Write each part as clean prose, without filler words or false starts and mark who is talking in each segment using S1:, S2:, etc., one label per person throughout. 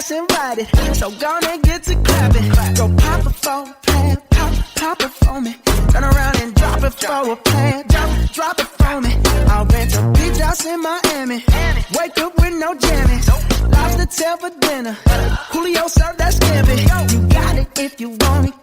S1: that's invited. So gonna get to clapping. Go pop it for a plan, pop it for me. Turn around and drop it for a plan, drop it for me. I'll rent a beach house in Miami. Wake up with no jammies. Lobster tail for dinner. Julio served that scampi. You got it if you want it.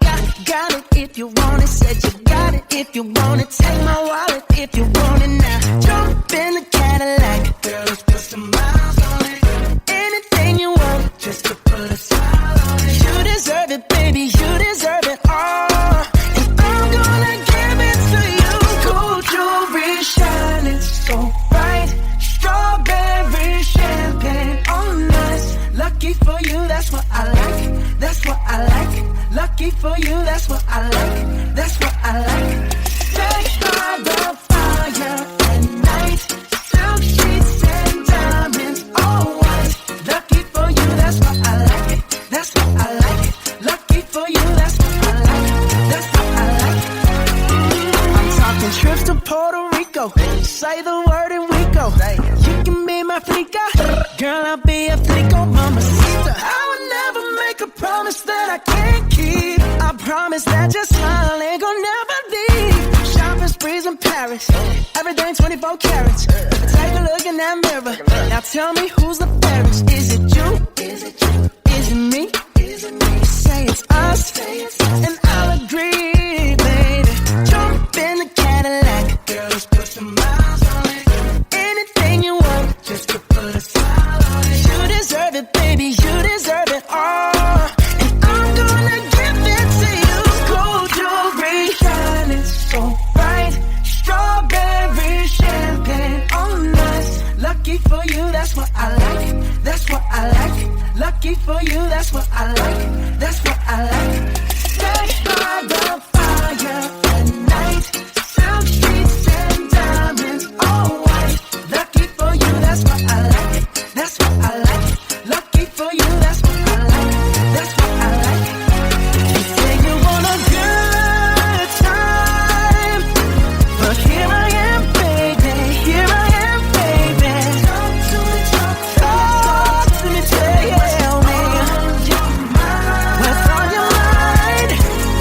S1: Got it if you want it. Said you got it if you want it. Take my wallet if you want it now. Jump in the Cadillac. Girl, let's put some miles on it. Anything you want, just to put a smile on it. You deserve it, baby. You deserve it all. And I'm gonna give it to you. Gold jewelry shining so bright. Strawberry champagne on us. Lucky for you, that's what I like. That's what I like. Lucky for you, that's what I like. That's what I like. Sex by the fire at night. Silk sheets and diamonds, all white. Lucky for you, that's what I like. That's what I like. Lucky for you, that's what I like. That's what I like. I'm talking trips to Puerto Rico. Say the word and we go. You can be my flica. Girl, I'll be a flico, mamacita. I would never make a promise that I can't keep. I promise that your smile ain't gonna never leave. Shopping sprees in Paris. Everything 24 carats. Take a look in that mirror. Now tell me who's the fairest. Is it you? Is it you? Is it me? Is it me? Say it's us. And I'll agree, baby. Jump in the Cadillac. Girl, let's put some miles on it. Anything you want, just to put a smile on it. You deserve it, baby. You deserve it all. And I'm gonna give it to you. Gold jewelry shining so bright. Strawberry champagne on us. Lucky for you, that's what I like. That's what I like. Lucky for you, that's what I like. That's what I like. Sex by the fire at night. Silk sheets and diamonds, all white. Lucky for you, that's what I like. That's what I like. Lucky for you, that's what I like. That's what I like. You say you want a good time, but here I am, baby. Here I am, baby. Talk to me, tell me what's on your mind.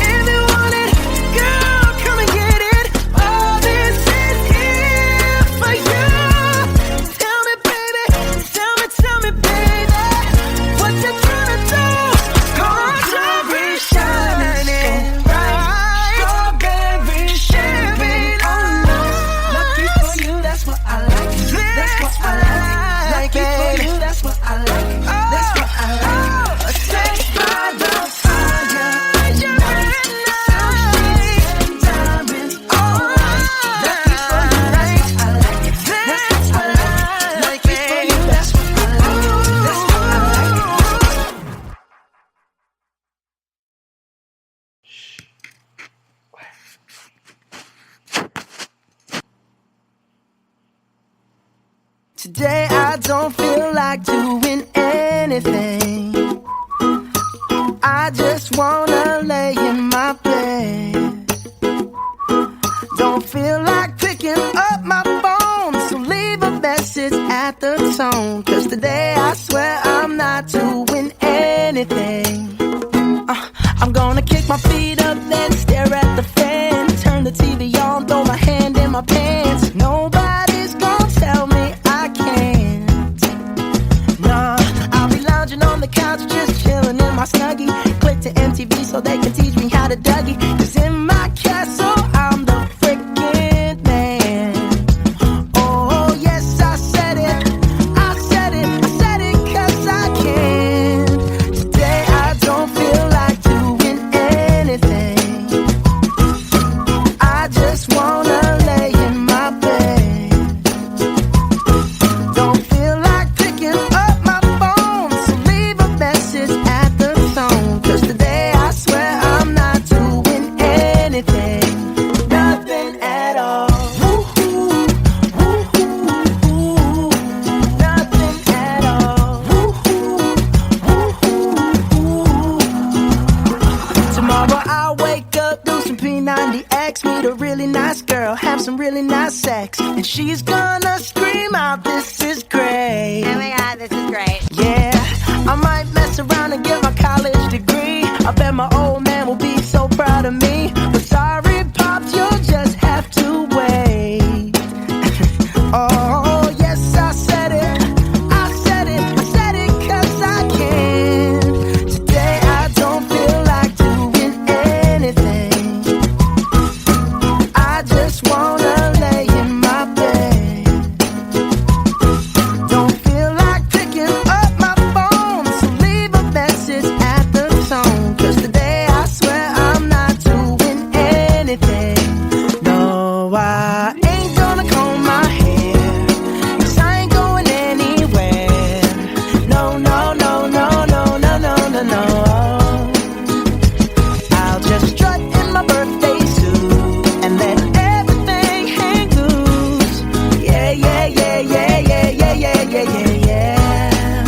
S1: If you want it, girl, come and get it. All this is here for you. Tell me, baby, tell me, baby, what you tryna do? Gold jewelry shining bright. Strawberry champagne on us. Lucky for you, that's what I like. That's what I like. Lucky for you, that's what I like. That's what I like. Sex by the fire at night. Silk sheets and diamonds, all white. Lucky for you, that's what I like. That's what I like. Lucky for you, that's what I like. That's what I like. Today I don't feel like doing anything. I just wanna lay in my bed. Don't feel like picking up my phone, so leave a message at the tone. 'Cause today I swear I'm not doing anything. I'm gonna kick my feet up, then stare at the fan. Turn the TV on, throw my hand in my pants. Nobody's gonna tell me I can't. Nah, I'll be lounging on the couch, just chilling in my Snuggie. Click to MTV so they can teach me how to Dougie. 'Cause in my castle, I'm the freaking man. Oh, yes, I said it. I said it. I said it 'cause I can. Today I don't feel like doing anything. I just wanna lay in my bed. Don't feel like picking up my phone, so leave a message at the tone. 'Cause today I swear I'm not doing anything. 90X, meet a really nice girl, have some really nice sex, and she's gonna scream out, this is great.
S2: Oh my god, this is great.
S1: Yeah, I might mess around and get my college degree. I bet my old man will be so proud of me. But sorry, Pops, you'll just have to wait. Oh, yes, I said it. I said it. I said it 'cause I can. Today I don't feel like doing anything. I just wanna lay in my bed. Don't feel like picking up my phone, so leave a message at the tone. 'Cause today I swear I'm not doing anything. No, I ain't gonna comb my hair, 'cause I ain't going anywhere. No, no, no, no, no, no, no, no, no. I'll just strut in my birthday suit and let everything hang loose. Yeah, yeah, yeah, yeah, yeah, yeah, yeah, yeah, yeah, yeah.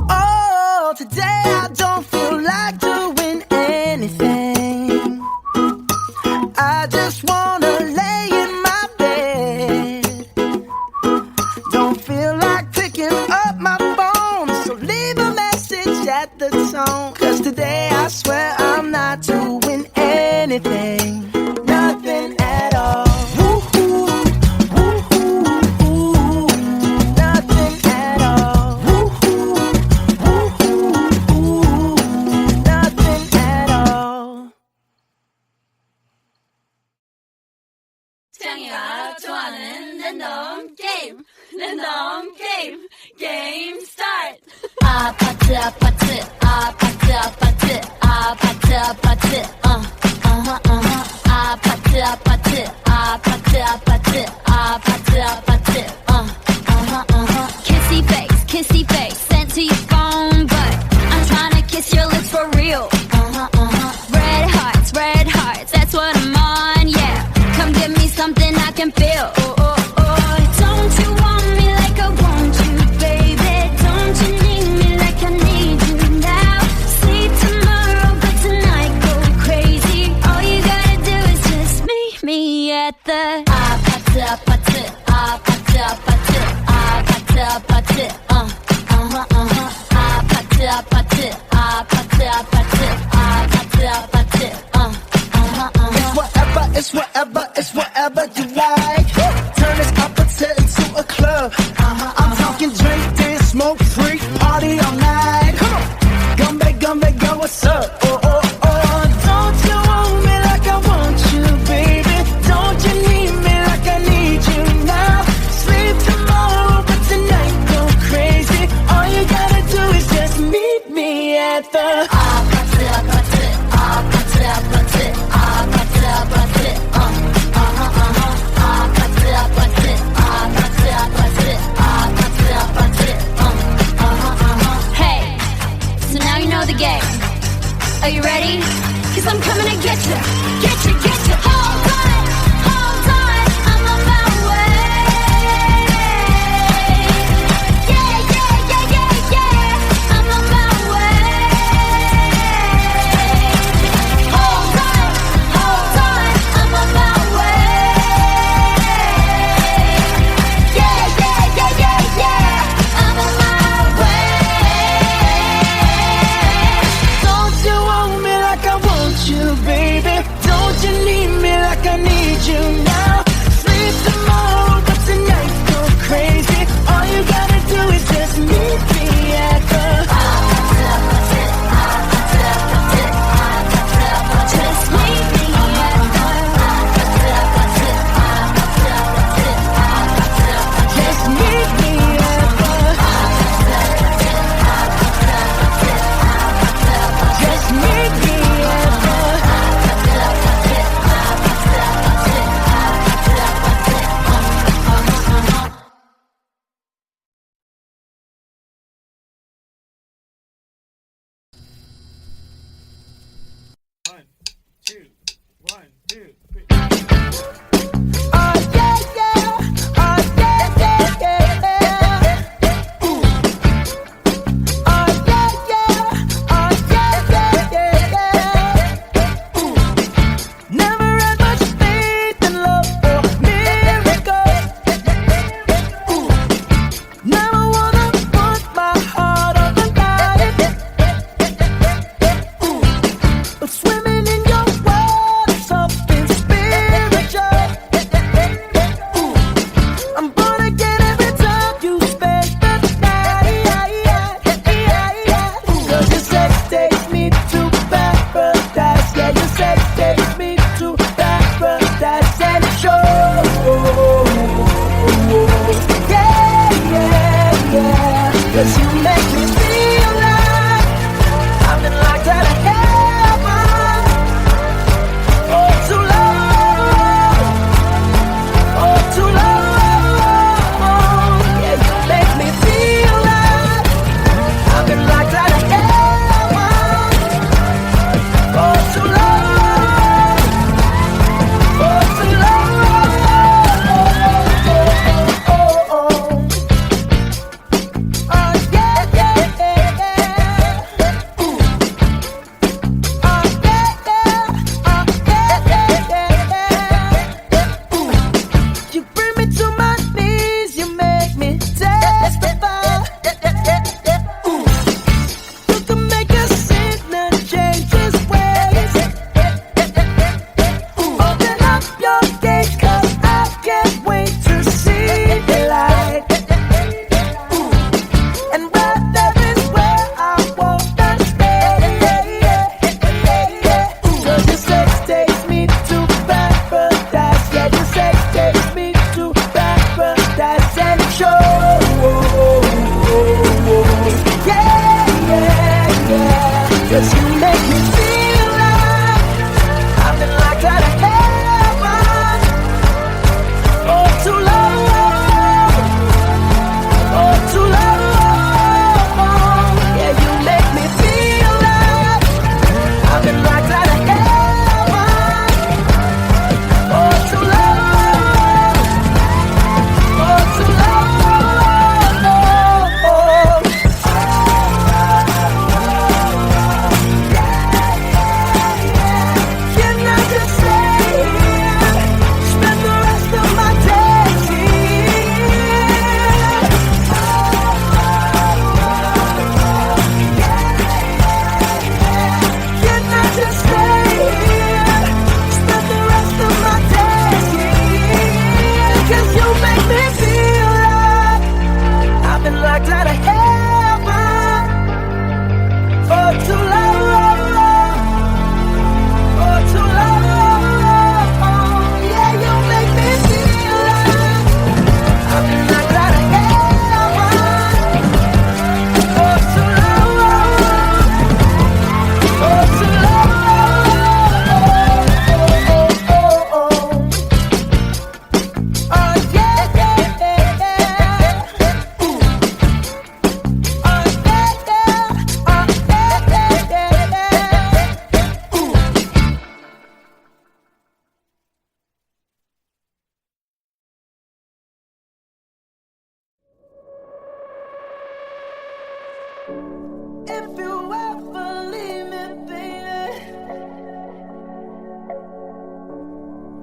S1: Oh, today I don't feel like doing anything. I just wanna lay in my bed. Don't feel like picking up my phone, so leave a message at the tone. 'Cause today I swear I'm not doing anything. Nothing at all. Woo-hoo, woo-hoo, ooh. Nothing at all. Woo-hoo, woo-hoo, ooh. Nothing at all.
S3: 창이가 좋아하는 랜덤 게임, 랜덤 게임, 게임 스타트. 아파트 아파트 아파트 아파트 아파트 아파트 아파트 아파트 아파트 아파트 아파트 아파트 kissy face sent to your phone, but I'm trying to kiss your lips for real. Red hearts, that's what I'm on, yeah. Come give me something I can feel. Oh, oh, oh. Don't you want me like I want you, baby? Don't you need me like I need you now? Sleep tomorrow, but tonight go crazy. All you gotta do is just meet me at the 아파트 아파트 아파트 아파트 아파트 아파트 아파트 아파트 아파트 아파트 아파트 아파트
S1: It's whatever, it's whatever you like. Turn this opposite into a club. I'm talking drink, dance, smoke, freak, party all night. Come on, gumbe, go, what's up? Oh, oh, oh. Don't you want me like I want you, baby? Don't you need me like I need you now? Sleep tomorrow, but tonight go crazy. All you gotta do is just meet me at the
S3: 아파트 아파트 아파트 아파트 아파트 아파트 아파트 아파트 아파트 아파트 Hey, so now you know the game. Are you ready? 'Cause I'm coming to get you, get you, get you. Hold on, I'm on my way. Yeah, yeah, yeah, yeah, yeah, I'm on my way. Hold on, I'm on my way. Yeah, yeah, yeah, yeah, yeah, I'm on my way.
S1: Don't you want me like I want you, baby? Don't you need me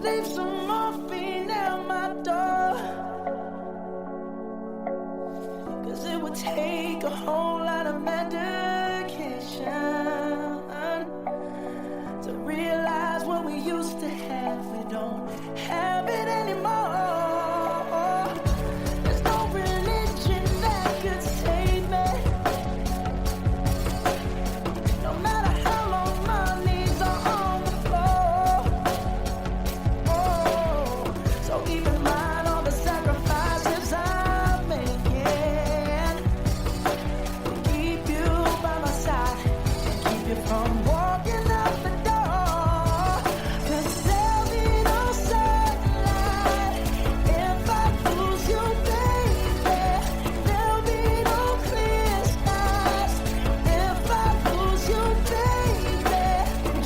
S1: leave some morphine at my door. 'Cause it would take a whole lot of medication to realize what we used to have. We don't have it anymore. There's no religion that could save me. No matter how long my knees are on the floor. Oh, so keep in mind all the sacrifices I'm making to keep you by my side and keep you from walking out the door. 'Cause there'll be no sunlight if I lose you, baby. There'll be no clear skies if I lose you, baby.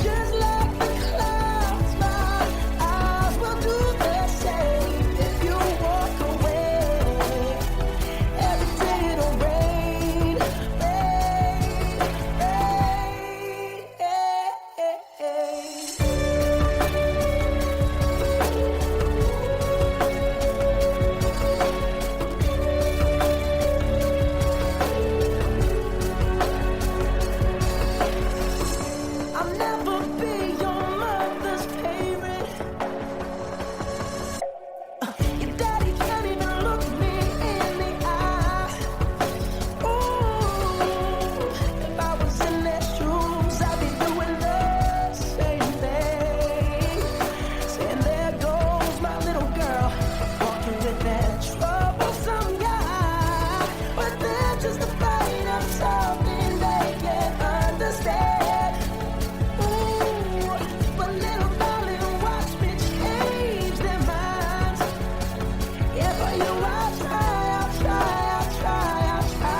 S1: Just like the clouds, my eyes will do the same. If you walk away, every day it'll rain, rain, I'll never be your mother's favorite. Your daddy can't even look me in the eye. Ooh, if I was in their shoes, I'd be doing the same thing. Saying there goes my little girl, walking with that troublesome guy. But they're just afraid of something they can't understand. Ooh, but little darling, watch me change their minds. Yeah, for you I'll try, I'll try, I'll try, I'll try.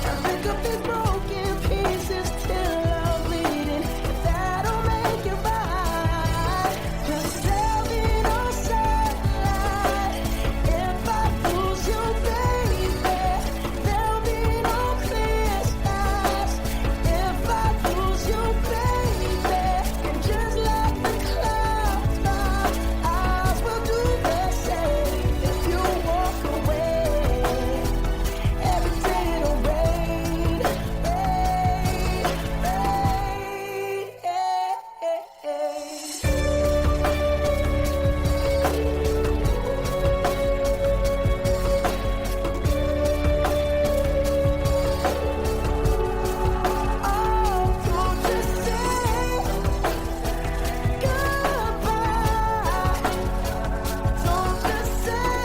S1: I'll pick up these broken pieces till I'm bleeding. If that'll make it right. 'Cause there'll be no sunlight if I lose you, baby. There'll be no clear skies if I lose you, baby. And just like the clouds, my eyes will do the same. If you walk away, every day it'll rain, rain, Oh, don't just say goodbye. Don't just say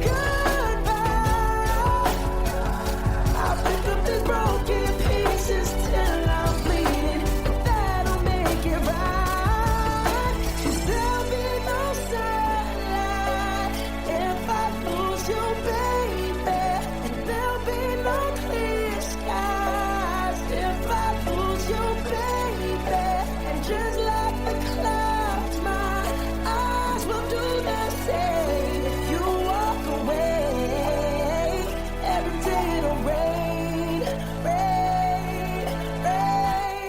S1: goodbye. I'll pick up these broken pieces till I'm bleeding. That'll make it right. 'Cause there'll be no sunlight if I lose you, baby. And there'll be no clear skies if I lose you, baby. And just like the clouds, my eyes will do the same. If you walk away, every day it'll rain, rain, rain.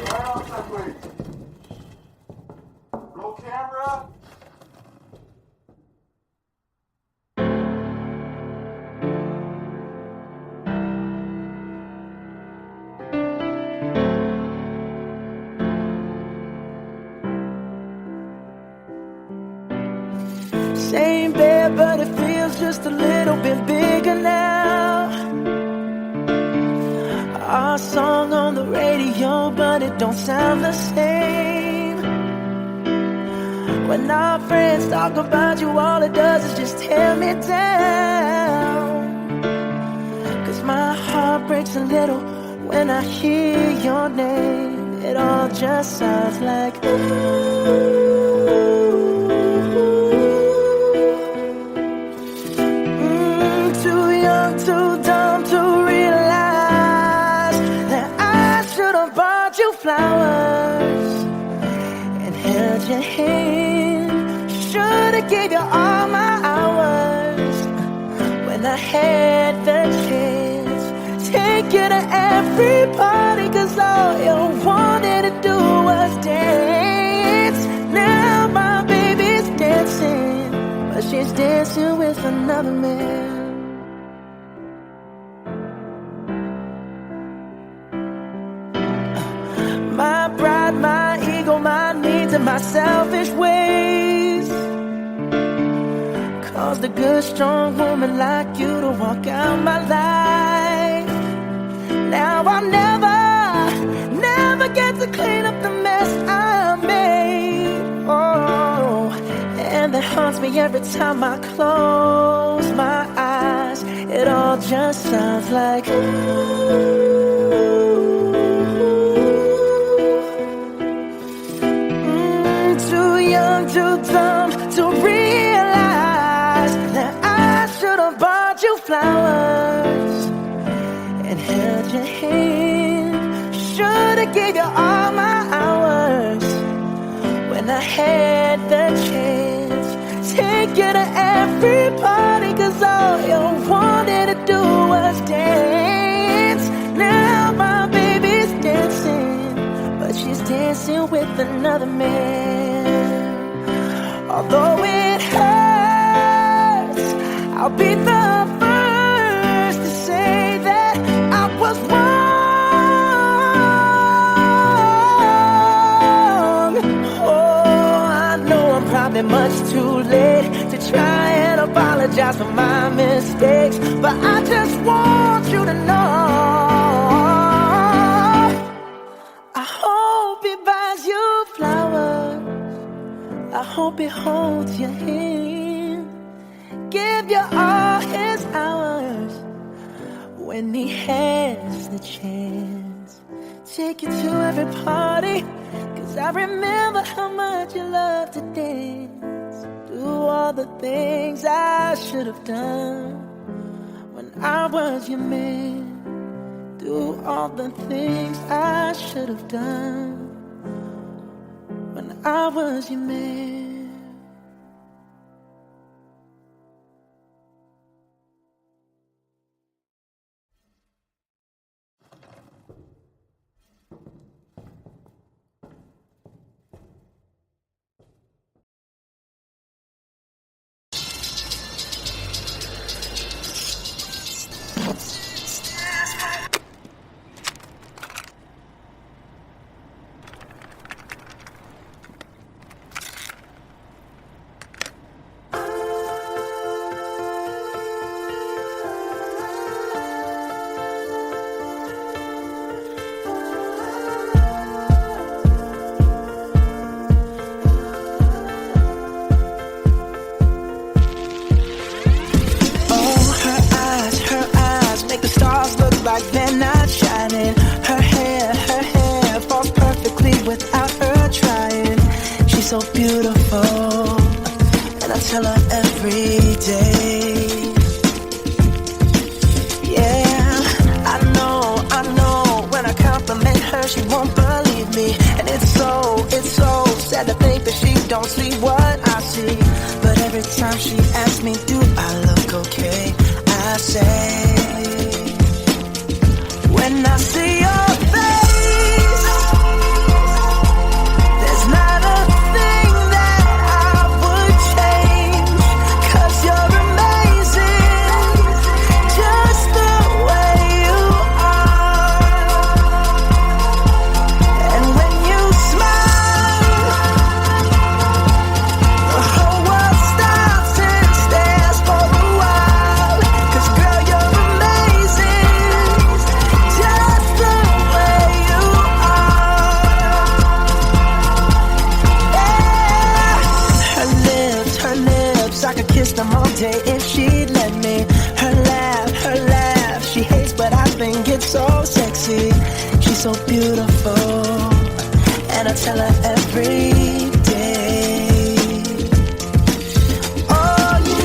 S2: Right off that way. Roll camera.
S1: Same bed, but it feels just a little bit bigger now. Our song on the radio, but it don't sound the same. When our friends talk about you, all it does is just tear me down. just a little. When I hear your name, it all just sounds like too young, too dumb to realize that I should have bought you flowers and held your hand. Should have gave you all my hours when I had the chance. Take you to every party, 'cause all you wanted to do was dance. Now my baby's dancing, but she's dancing with another man. My pride, my ego, my needs, and my selfish ways caused a good, strong woman like you to walk out my life. Now I'll never get to clean up the mess I made. Oh, and that haunts me every time I close my eyes. It all just sounds like too young, too dumb to realize that I should have bought you flowers and held your hand. Should've gave you all my hours when I had the chance. Take you to every party, 'cause all you wanted to do was dance. Now my baby's dancing, but she's dancing with another man. Although it hurts, I'll be the first to say that I was wrong. Oh, I know I'm probably much too late to try and apologize for my mistakes, but I just want you to know I hope he buys you flowers. I hope he holds your hand, give you all his hours when he has the chance. Take you to every party, 'cause I remember how much you love to dance. Do all the things I should have done when I was your man. Do all the things I should have done when I was your man. Like they're not shining. Her hair falls perfectly without her trying. She's so beautiful, and I tell her every day. Yeah, I know, when I compliment her, she won't believe me. And it's so sad to think that she don't see what I see. But every time she asks me, do I look okay, I say, when I see your face, there's not a thing that I would change, 'cause you're amazing, just the way you are. And when you smile, the whole world stops and stares for a while, 'cause girl, you're amazing, just the way you are. Yeah. Her lips, I could kiss them all day if she'd let me. Her laugh, she hates, but I think it's so so beautiful, and I tell her every day. Oh, you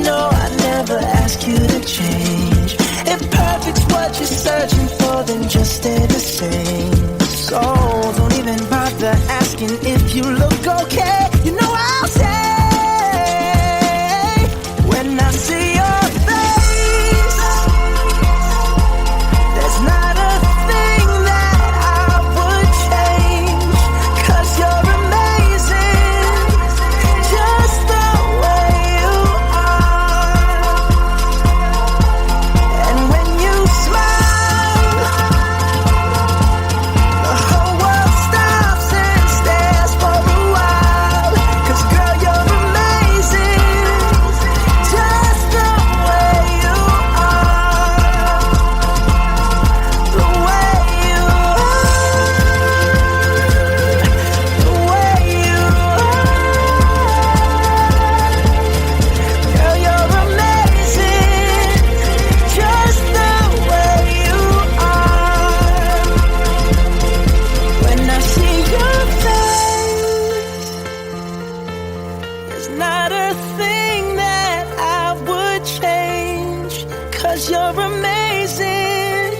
S1: know, I never ask you to change. If perfect's what you're searching for, then just stay the same. So don't even bother asking if you look okay. You know I'll say when I see your face, there's not a thing that I would change, 'cause you're amazing, just the way you are. And when you smile, the whole world stops and stares for a while, 'cause girl, you're amazing, just the way you are. The way you are. The way you are. Girl, you're amazing, just the way you are. When I see your face, there's not a thing that I would change, 'cause you're amazing,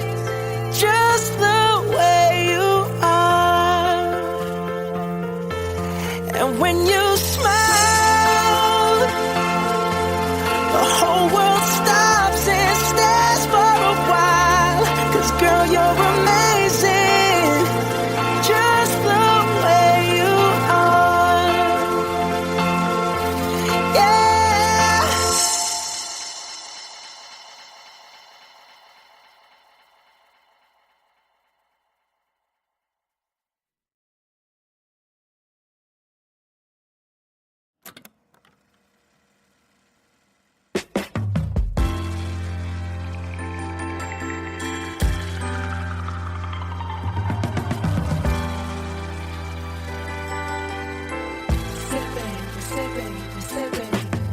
S1: just the way you are. And when you smile, the whole world stops and stares for a while, 'cause girl, you're amazing, just the way you are. Yeah.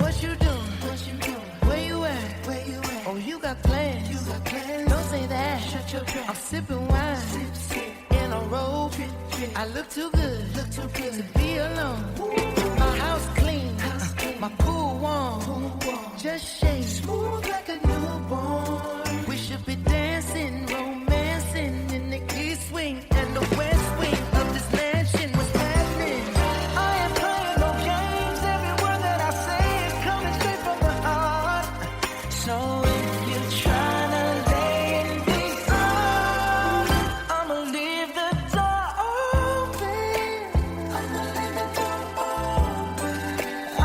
S1: What you doing? Where you at? Oh, you got plans. Don't say that. I'm sipping wine in a robe. I look too good to be alone. My house clean, my pool warm. Just shake smooth like a newborn. We should be dancing, romancing in the east wing and the west wing of this mansion. What's happening? I ain't playing no games. Every word that I say is coming straight from the heart. So if you're trying to lay in these arms, I'ma leave the door open.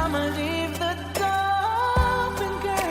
S1: I'ma leave the door open, girl.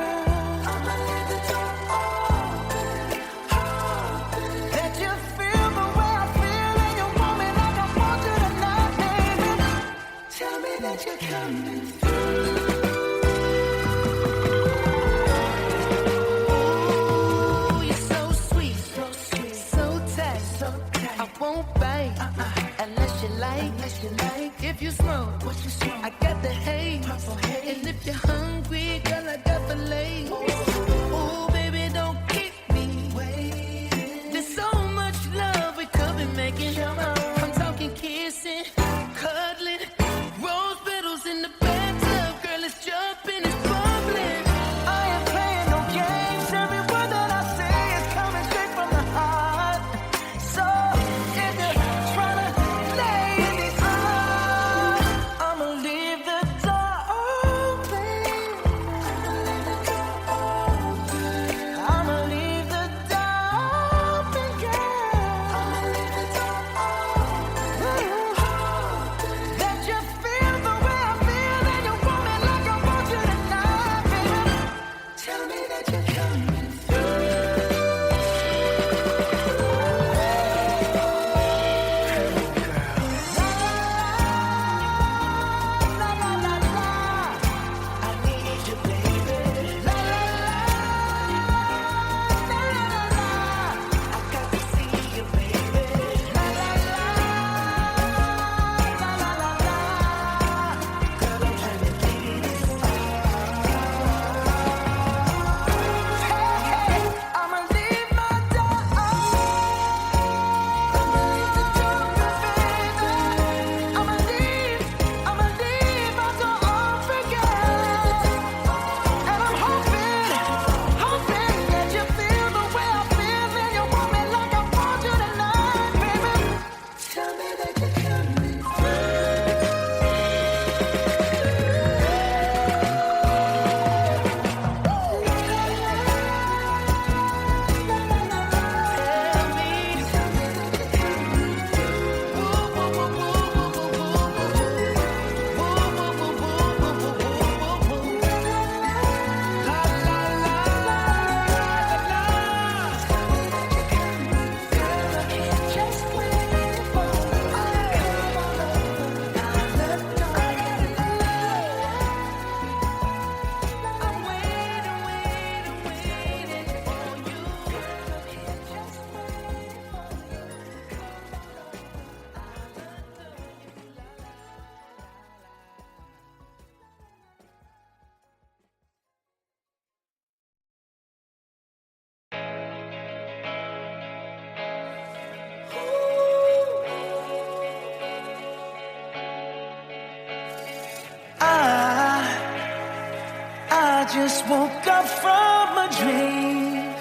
S1: just woke up from a dream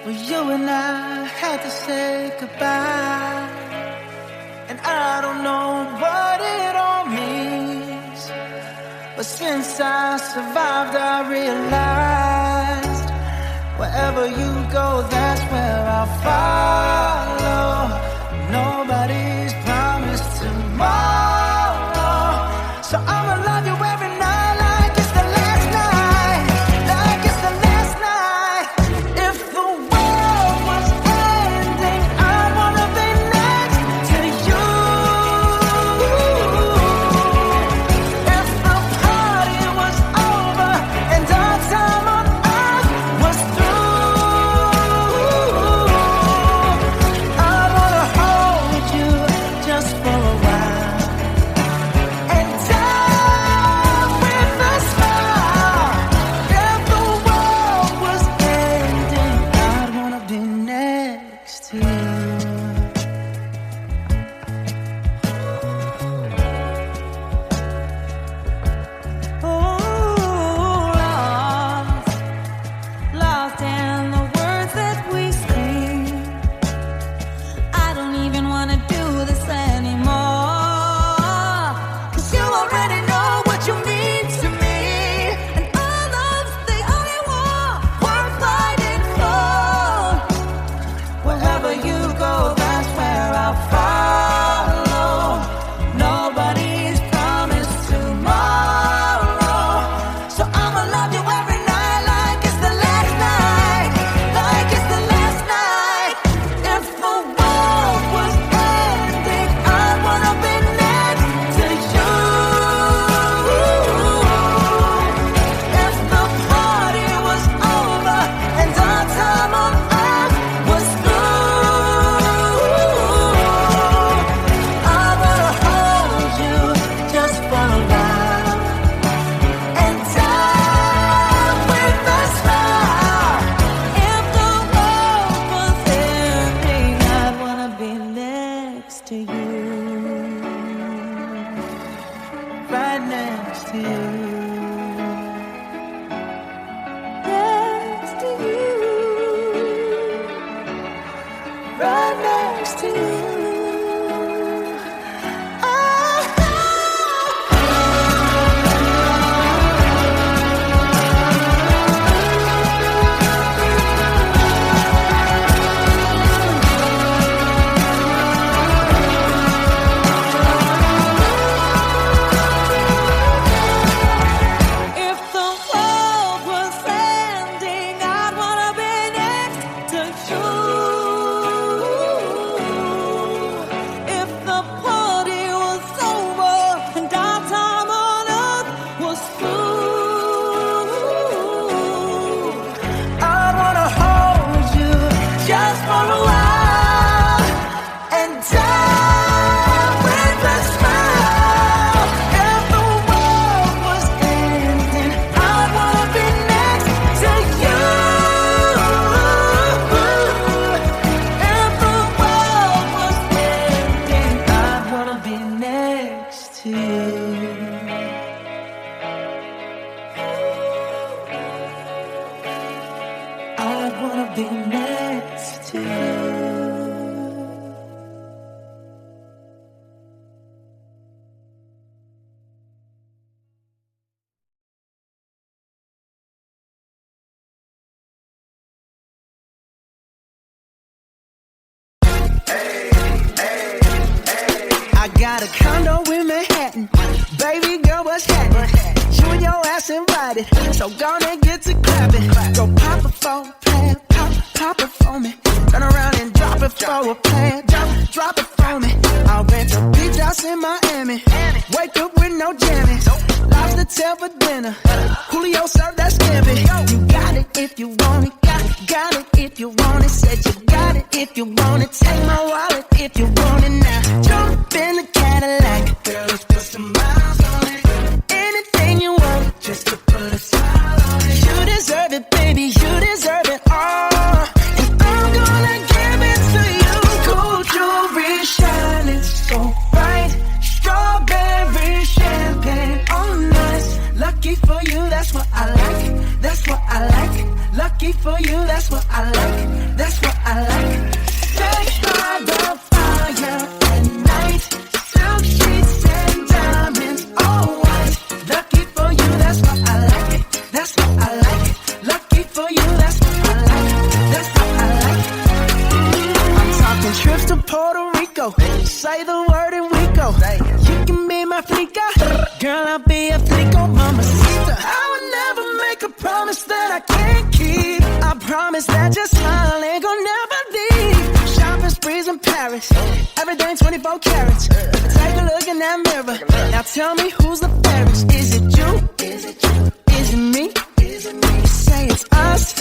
S1: where you and I had to say goodbye. And I don't know what it all means, but since I survived, I realized wherever you go, that's where I'll follow. Nobody's promised tomorrow, so I'ma love you every night like it's the last night, like it's the last night. If the world was ending, I wanna be next to you. If the party was over and our time on earth was through, I wanna hold you just for a while and die with a smile. If the world was ending, I'd wanna be next to you. Lost in the words that we sing. I don't even wanna do this anymore, 'cause you already know what you mean to me, and all love's the only war worth fighting for. Wherever you go, that's where I'll follow. Nobody's promised tomorrow, so I'ma love you every night like it's the last night, like it's the last night. If the world was ending, I wanna be next to you. If the party was over and our time on earth was through, I wanna hold you just for a while and die with a smile. If the world was ending, I'd wanna be next to you, right next to you, next to you, right next to you. If the world was ending, I'd wanna be next to you. If the party was over and our time on earth was through, I'd wanna hold you just for a while and die with a smile. If the world was ending, I'd wanna be next to you. If the world was ending, I'd wanna be next to you. I'd wanna be next to you. I got a condo in Manhattan. Baby girl, what's happening? You and your ass invited, so gonna get to clapping. Go pop it for a plan, pop it for me. Turn around and drop it for a plan, drop it for me. I'll rent a beach house in Miami. Wake up with no jammies. Lobster tail for dinner. Julio served that scampi. You got it if you want it. Got it if you want it. Said you got it if you want it. Take my wallet if you want it now. Jump in the Cadillac. Girl, let's put some miles on it. Anything you want, just to put a smile on it. You deserve it, baby. You deserve it all. And I'm gonna give it to you. Gold jewelry shining so bright. Strawberry champagne on us. Lucky for for you, that's what I like. That's what I like. Lucky for you, that's what I like. That's what I like. Stay by the fire at night. Silk sheets and diamonds, all white. Lucky for you, that's what I like. That's what I like. Lucky for you, that's what I like. That's what I like. I'm talking trips to Puerto Rico. Say the word and we go. You can be my flica. Girl, I'll be a flico, mamacita. I would never make a promise that I can't keep. I promise that your smile ain't gonna never leave. Shopping sprees in Paris. Everything 24 carats. Take a look in that mirror. Now tell me who's the fairest. Is it you? Is it you? Is it me? Is it me? Say it's us.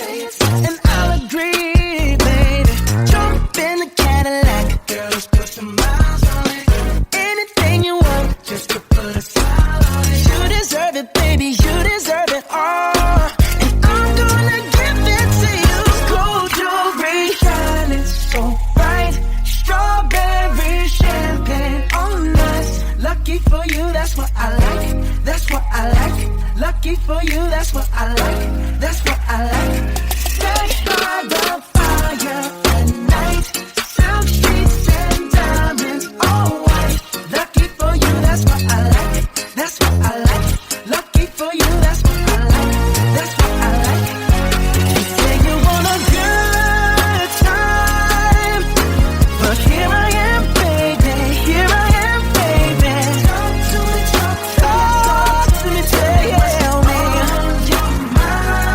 S1: And I'll agree, baby. Jump in the Cadillac. Girl, let's put some miles on it. Anything you want, just to put a smile on it. You deserve it, baby. You deserve it all. And I'm gonna give it to you. Gold jewelry shining so bright. Strawberry champagne on us. Lucky for you, that's what I like. That's what I like. Lucky for you, that's what I like. That's what I like. Stay by the fire at night. Silk sheets and diamonds, all white. Lucky for you, that's what I like. That's what I like. Lucky for you, that's what I like. That's what I like. You say you want a good time, but here I am, baby. Here I am, baby. Talk to me, tell me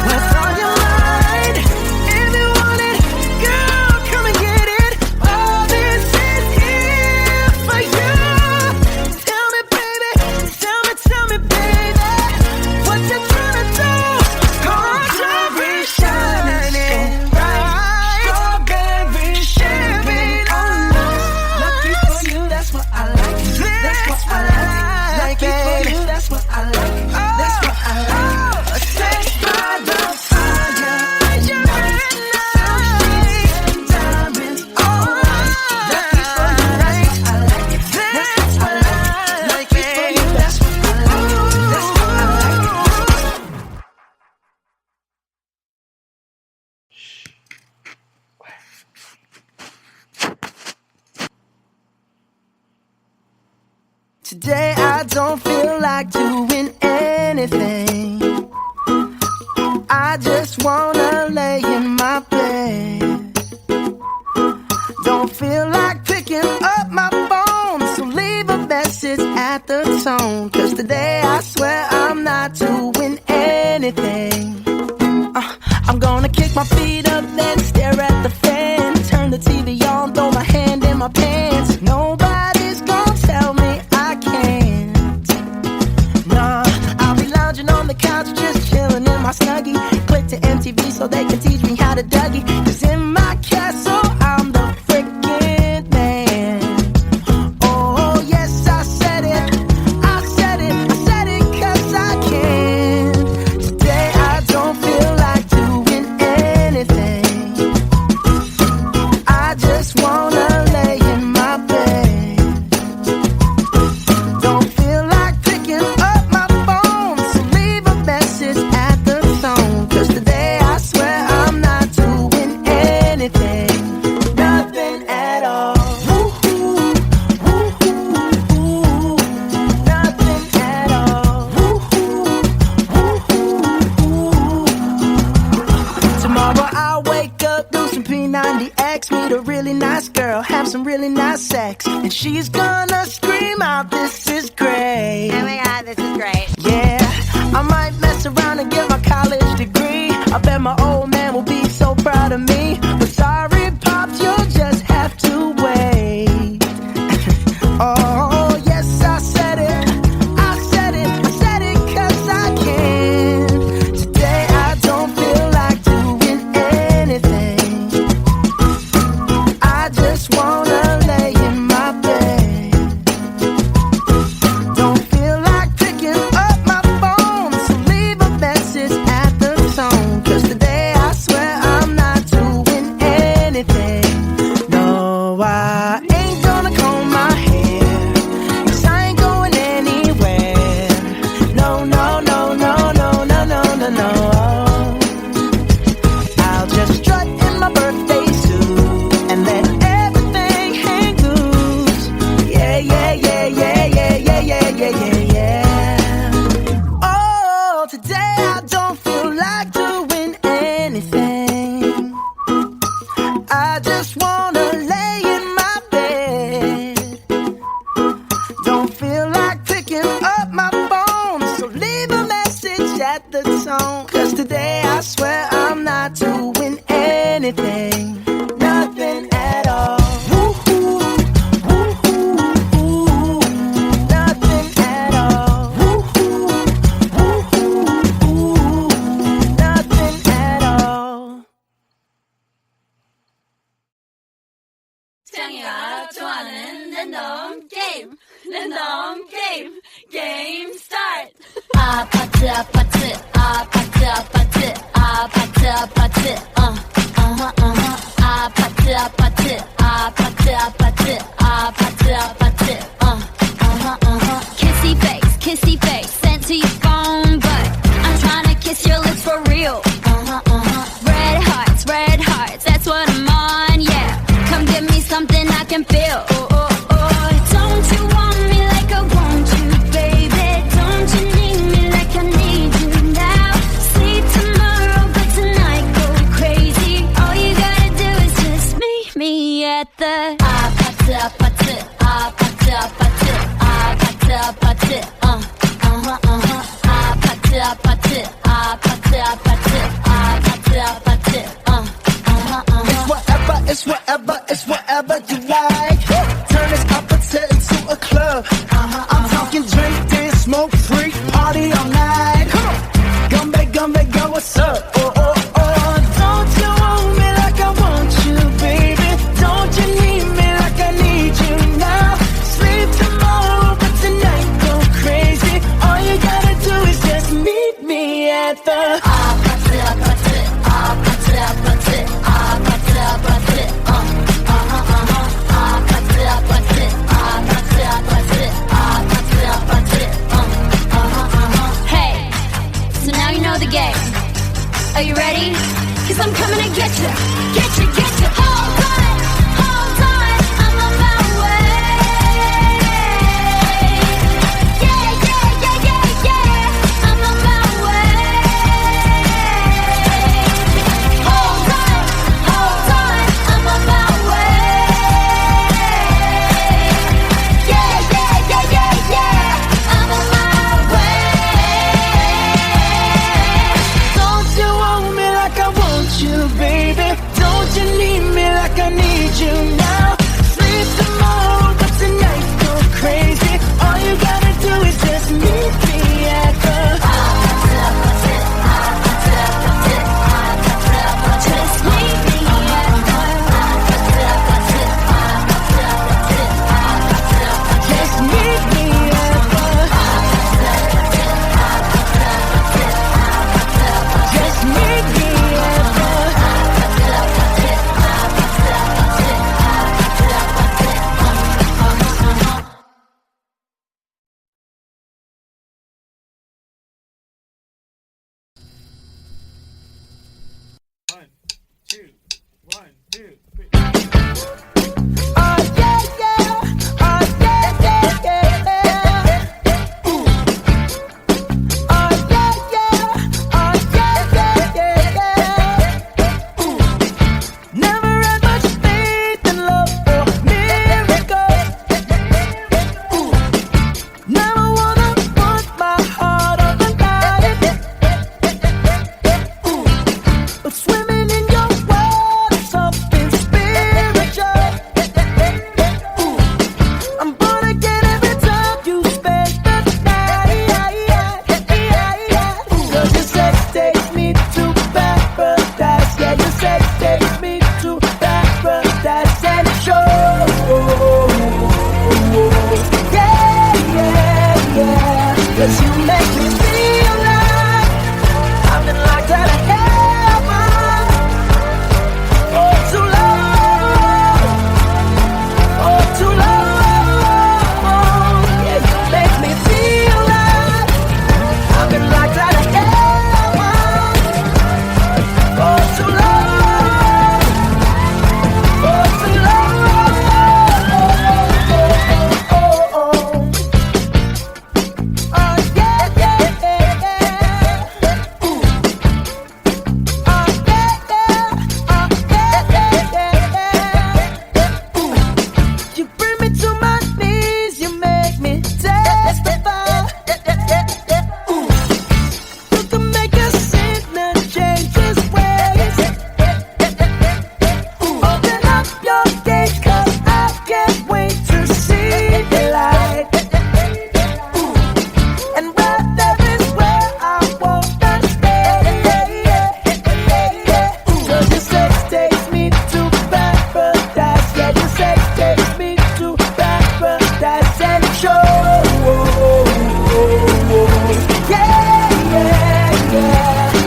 S1: what's on your mind. If you want it, girl, come and get it. All this is here for you. Tell me, baby, tell me, baby, what you tryna do? Gold jewelry shining bright. Strawberry champagne on us. Lucky for you, that's what I like. That's what I like. Lucky for you, that's what I like. That's what I like. Stay by the fire at night. Silk sheets and diamonds, all white. Lucky for you, that's what I like. That's what I like. Lucky for you, that's what I like. That's what I like. Today I don't feel like doing anything. I just wanna lay in my bed. Don't feel like picking up my phone, so leave a message at the tone. 'Cause today I swear I'm not doing anything. I'm gonna kick my feet up, then stare at the fan. Turn the TV on, throw my hand in my pants. Nobody's gonna tell me I can't. Nah, I'll be lounging on the couch, just chilling in my Snuggie. Click to MTV so they can teach me how to Dougie. 'Cause in my castle, I'm the freaking man. Oh, yes, I said it. I said it. I said it 'cause I can. Today I don't feel like doing anything. I just wanna lay in my bed. Don't feel like picking up my phone, so leave a message at the tone. 'Cause today I swear I'm not doing anything. Nothing at all. Woo-hoo, woo-hoo, woo. Nothing at all. Woo-hoo, woo-hoo, woo. Tomorrow I'll wake up, do some P90X, meet a really nice girl, have some really nice sex, and she's gonna scream out, "This is great."
S4: Oh my god, this is great.
S1: Yeah, I might mess around and get my college degree. I bet my old man will be so proud of me. But sorry, Pops, you'll just have to wait. Oh, yes, I said it. I said it. I said it 'cause I can. Today I don't feel like doing anything. I just wanna lay in my bed. Don't feel like picking up on, 'cause today I swear I'm not doing anything. Nothing at all. Woo-hoo, woo-hoo, woo-hoo. Nothing at all. Woo-hoo, woo-hoo, woo-hoo. Nothing at all.
S3: 짱이가 좋아하는 랜덤 게임, 랜덤 게임, 게임 스타트. 아파트 아파트 아파트 아파트 아파트 아파트 아파트 아파트 아파트 아파트 아파트 아파트 kissy face sent to your phone, but I'm trying to kiss your lips for real. Red hearts, that's what I'm on, yeah. Come give me something I can feel. Oh, oh, oh. Don't you want me like I want you, baby? Don't you need me like I need you now? Sleep tomorrow, but tonight go crazy. All you gotta do is just meet me at the 아파트 아파트 아파트 아파트 아파트 아파트 아파트 아파트 아파트 아파트 아파트 아파트
S1: It's whatever, it's whatever you like. Turn this opposite into a club. I'm talking drink, dance, smoke, freak, party all night. Gumbe, go, what's up? Oh, oh, oh. Don't you want me like I want you, baby? Don't you need me like I need you now? Sleep tomorrow, but tonight go crazy. All you gotta do is just meet me at the
S3: 아파트 아파트 아파트 아파트 아파트 아파트 아파트 아파트 아파트 아파트 아파트 Hey, so now you know the game. Are you ready? 'Cause I'm coming to get you, get you, get you. Hold on, I'm on my way. Yeah, yeah, yeah, yeah, yeah, I'm on my way. Hold on, I'm on my way. Yeah, yeah, yeah, yeah, yeah, I'm on my way.
S1: Don't you want me like I want you, baby? Don't you need me like I need you now? Sleep tomorrow, but tonight go crazy. All you gotta do is just meet me at the
S3: Just meet me at the
S1: just meet me at the just meet me at the
S2: One, two, one, two, three.
S1: oh yeah yeah, oh yeah yeah yeah. Ooh. Oh yeah yeah, oh yeah yeah yeah. Ooh. Never had much faith in love or miracles. Ooh. Never wanna put my heart on the line. Ooh. But swimming in your world is something spiritual.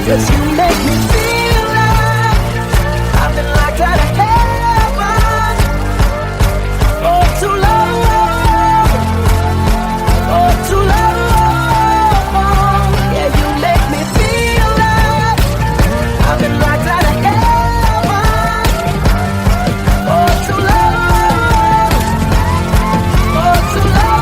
S1: 'cause you make me feel like I've been locked out of heaven for too long, for too long. Yeah, you make me feel like I've been locked out of heaven for too long, for too long.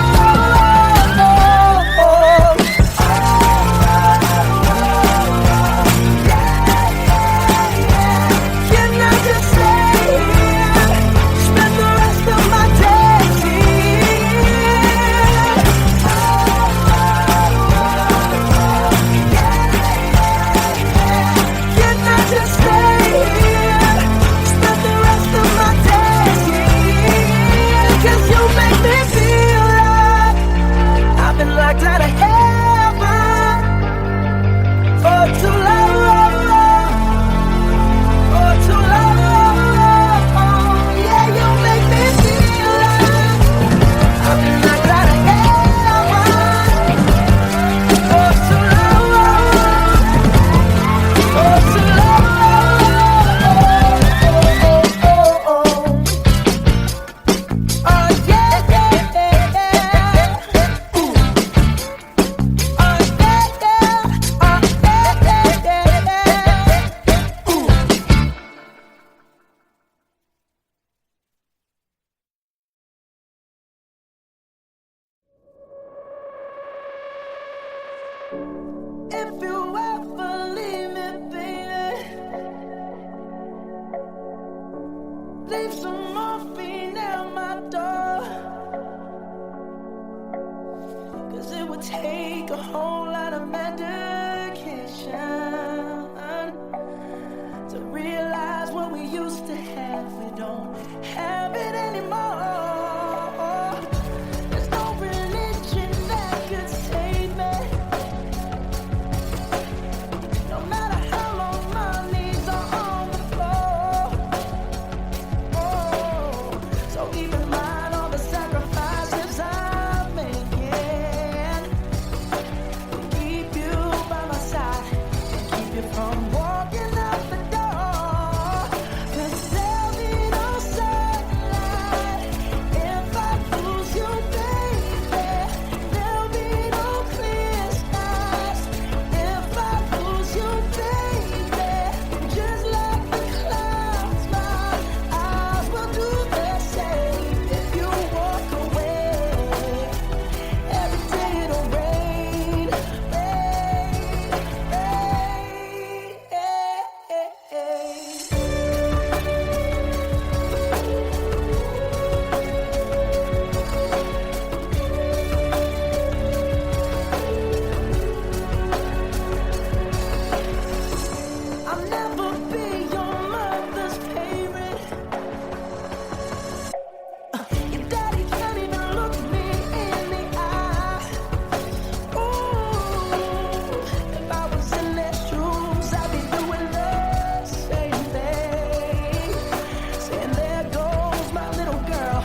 S1: If you ever leave me, baby, leave some morphine at my door, 'cause it would take a whole lot of medication to realize what we used to have, we don't have it anymore. There's no religion that could save me. No matter how long my knees are on the floor. Oh, so keep in mind all the sacrifices I'm making to keep you by my side and keep you from walking out the door. 'Cause there'll be no sunlight if I lose you, baby. There'll be no clear skies if I lose you, baby. Just like the clouds, my eyes will do the same. If you walk away, every day it'll rain, rain, I'll never be your mother's favorite. Your daddy can't even look me in the eye. Ooh, if I was in their shoes, I'd be doing the same thing. Saying there goes my little girl,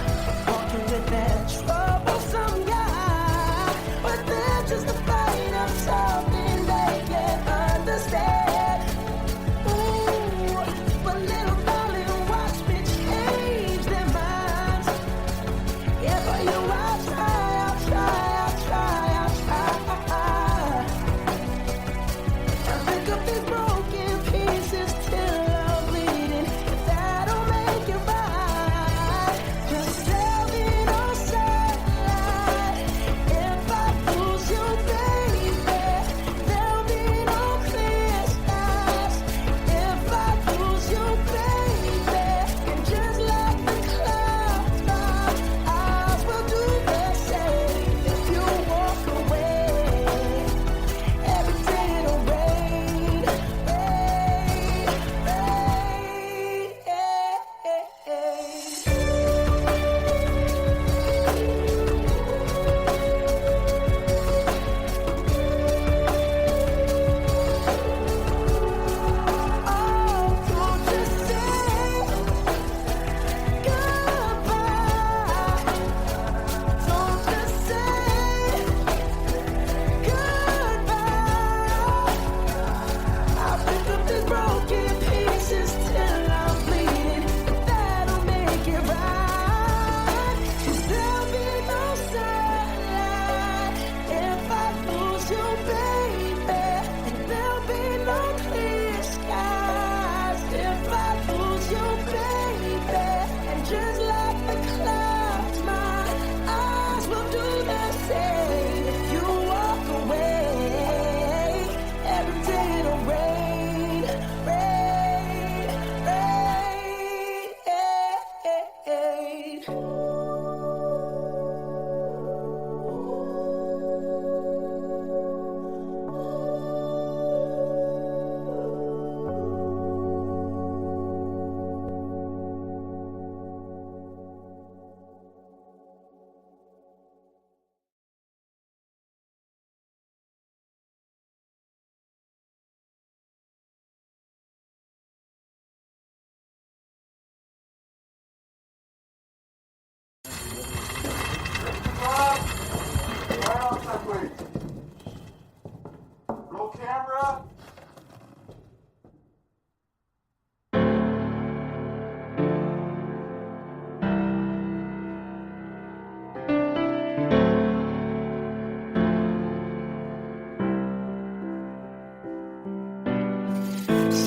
S1: walking with that troublesome guy. But they're just afraid of something they can't understand. Ooh, but little darling, watch me change their minds. Yeah, for you I'll try, I'll try, I'll try, I'll try. I'll pick up these broken pieces till I'm bleeding. If that'll make it right. 'Cause there'll be no sunlight if I lose you, baby. There'll be no clear skies if I lose you, baby. And just like the clouds, my eyes will do the same. If you walk away, every day it'll rain, rain, rain.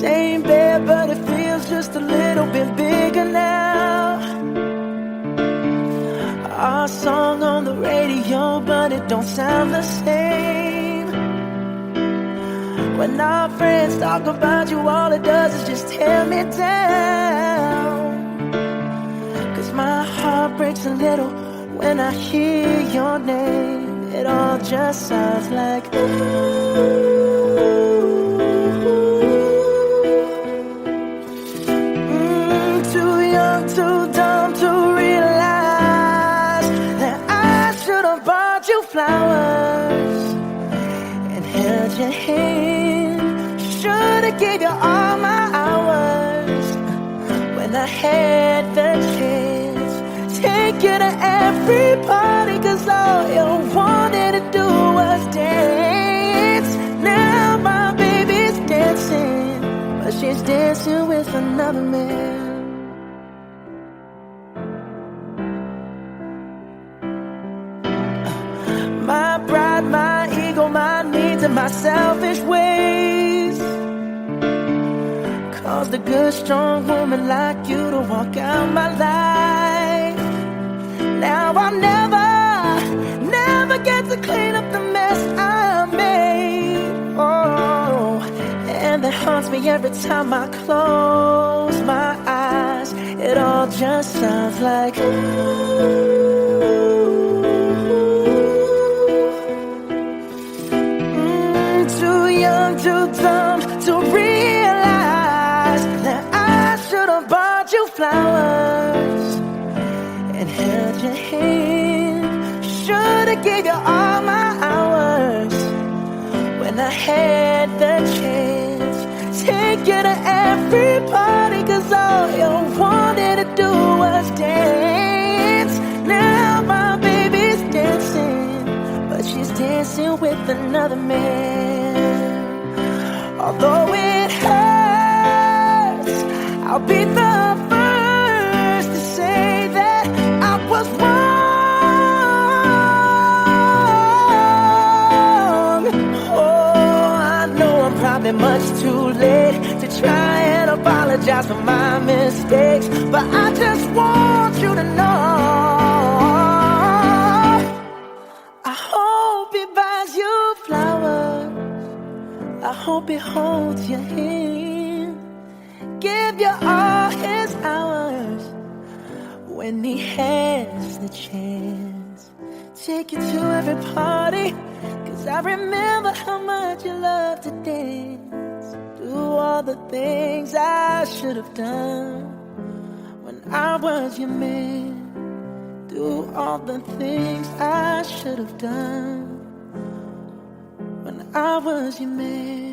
S1: Same bed, but it feels just a little bit bigger now. Our song on the radio, but it don't sound the same. When our friends talk about you, all it does is just tear me down. 'Cause my heart breaks a little when I hear your name. It all just sounds like ooh. Too young, too dumb to realize that I should have bought you flowers and held your hand. Should have gave you all my hours when I had the chance. Take you to every party, 'cause all you wanted to do was dance. Now my baby's dancing, but she's dancing with another man. My pride, my ego, my needs, and my selfish ways caused a good, strong woman like you to walk out my life. Now I'll never get to clean up the mess I made. Oh, and that haunts me every time I close my eyes. It all just sounds like ooh. Too young, too dumb to realize that I should have bought you flowers and held your hand. Should have gave you all my hours when I had the chance. Take you to every party, 'cause all you wanted to do was dance. Now my baby's dancing, but she's dancing with another man. Although it hurts, I'll be the first to say that I was wrong. Oh, I know I'm probably much too late to try and apologize for my mistakes, but I just want you to know I hope he buys you flowers. I hope he holds your hand, give you all his hours when he has the chance. Take you to every party, 'cause I remember how much you love to dance. Do all the things I should have done when I was your man. Do all the things I should have done when I was your man.